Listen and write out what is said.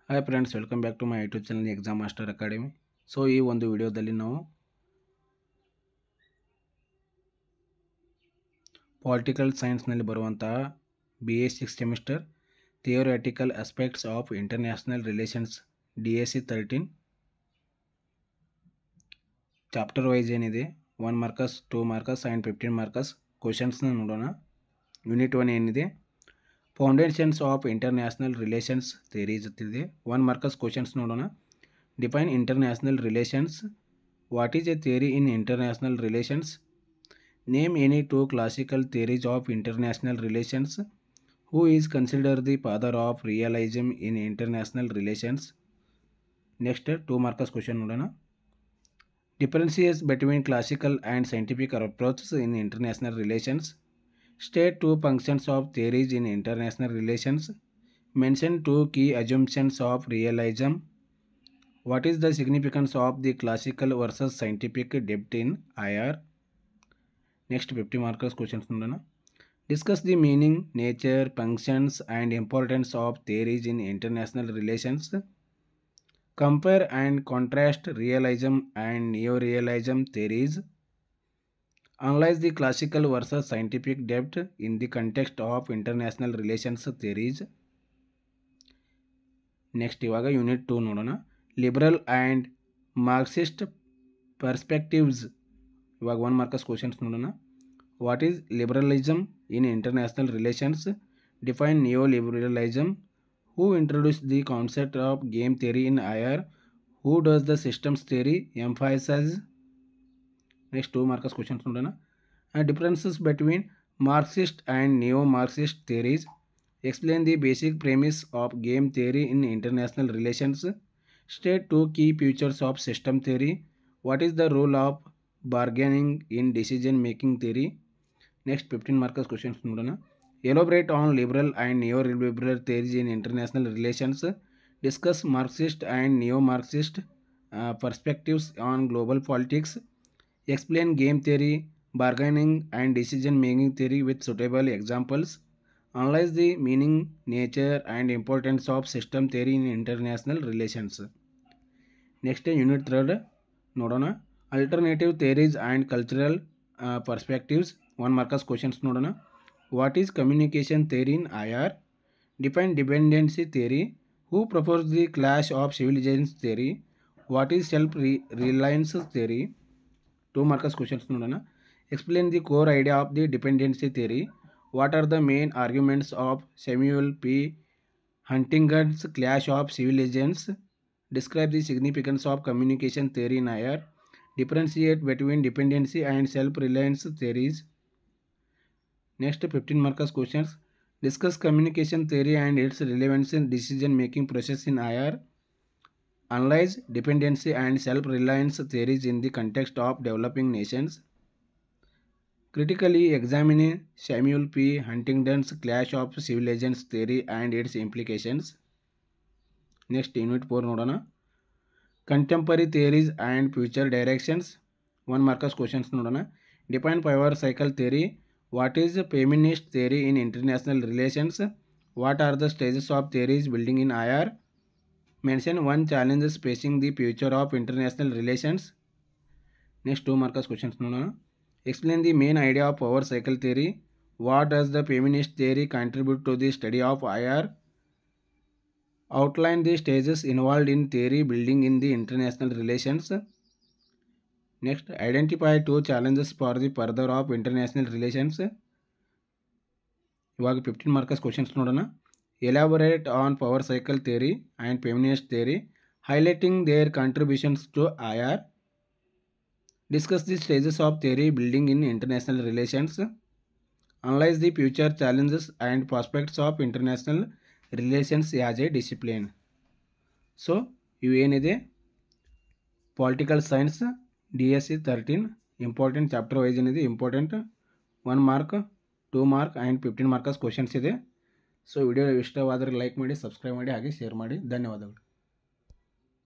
Hi friends, welcome back to my YouTube channel exam master academy. So ಈ ಒಂದು ವಿಡಿಯೋದಲ್ಲಿ ನಾವು ಪೊಲಿಟಿಕಲ್ ಸೈನ್ಸ್ನಲ್ಲಿ ಬರುವಂತಹ BA 6 semester theoretical aspects of international relations DAC 13 chapter wise ಏನಿದೆ 1 marks 2 marks and 15 marks ಕ್ವಶನ್ಸ್ನ ನೋಡೋಣ. ಯೂನಿಟ್ 1 ಏನಿದೆ foundations of international relations theories ಅಂತಿದೆ. 1 ಮಾರ್ಕಸ್ ಕ್ವಶನ್ಸ್ ನೋಡೋಣ. Define international relations. What is a theory in international relations? Name any 2 classical theories of international relations. Who is consider the father of realism in international relations. Next 2 marks question ನೋಡೋಣ. Differentiates between classical and scientific approaches in international relations. State 2 functions of theories in international relations. Mention 2 key assumptions of realism. What is the significance of the classical versus scientific depth in IR? Next 50 markers questions. Discuss the meaning, nature, functions and importance of theories in international relations. Compare and contrast realism and neorealism theories. Analyze the classical versus scientific depth in the context of international relations theories. Next ಇವಾಗ unit 2 ನೋಡೋಣ. Liberal and Marxist perspectives. ಇವಾಗ 1 marks questions ನೋಡೋಣ. What is liberalism in international relations? Define neo liberalism. Who introduce the concept of game theory in IR? Who does the systems theory emphasize? Next 2 markers questions ನೋಡೋಣ. Differences between Marxist and neo-Marxist theories. Explain the basic premise of game theory in international relations. State 2 key features of system theory. What is the role of bargaining in decision making theory? Next 15 markers questions ನೋಡೋಣ. Elaborate on liberal and neo-liberal theories in international relations. Discuss Marxist and neo-Marxist perspectives on global politics. Explain game theory, bargaining and decision making theory with suitable examples. Analyze the meaning, nature and importance of system theory in international relations. Next unit 3 ನೋಡೋಣ. Alternative theories and cultural perspectives. 1 markers questions ನೋಡೋಣ. What is communication theory in IR? Define dependency theory. Who proposed the clash of civilizations theory? What is self-reliance theory? 2 markers questions ನೋಡೋಣ. Explain the core idea of the dependency theory. What are the main arguments of Samuel P. Huntington's clash of civilizations? Describe the significance of communication theory in IR. Differentiate between dependency and self-reliance theories. Next 15 markers questions. Discuss communication theory and its relevance in decision making process in IR. Analyze dependency and self-reliance theories in the context of developing nations. Critically examine Samuel P. Huntington's clash of civilizations theory and its implications. Next unit 4 ನೋಡೋಣ. Contemporary theories and future directions. 1 markers questions ನೋಡೋಣ. Define power cycle theory. What is feminist theory in international relations? What are the stages of theories building in IR? Mention 1 challenges facing the future of international relations. Next 2 markers questions ನೋಡೋಣ. Explain the main idea of power cycle theory. What does the feminist theory contribute to the study of IR? Outline the stages involved in theory building in the international relations. Next, identify 2 challenges for the further of international relations. ಇವಾಗ 15 markers questions ನೋಡೋಣ. Elaborate on power cycle theory and feminist theory, highlighting their contributions to IR. Discuss the stages of theory building in international relations. Analyze the future challenges and prospects of international relations as a discipline. So, ಇವು ಏನಿದೆ political science DSC 13 important chapter wise ಏನಿದೆ important 1 mark 2 mark and 15 marks questions ಇದೆ. So video ಇಷ್ಟವಾದರೆ like ಮಾಡಿ, subscribe ಮಾಡಿ, ಹಾಗೆ share ಮಾಡಿ. ಧನ್ಯವಾದಗಳು.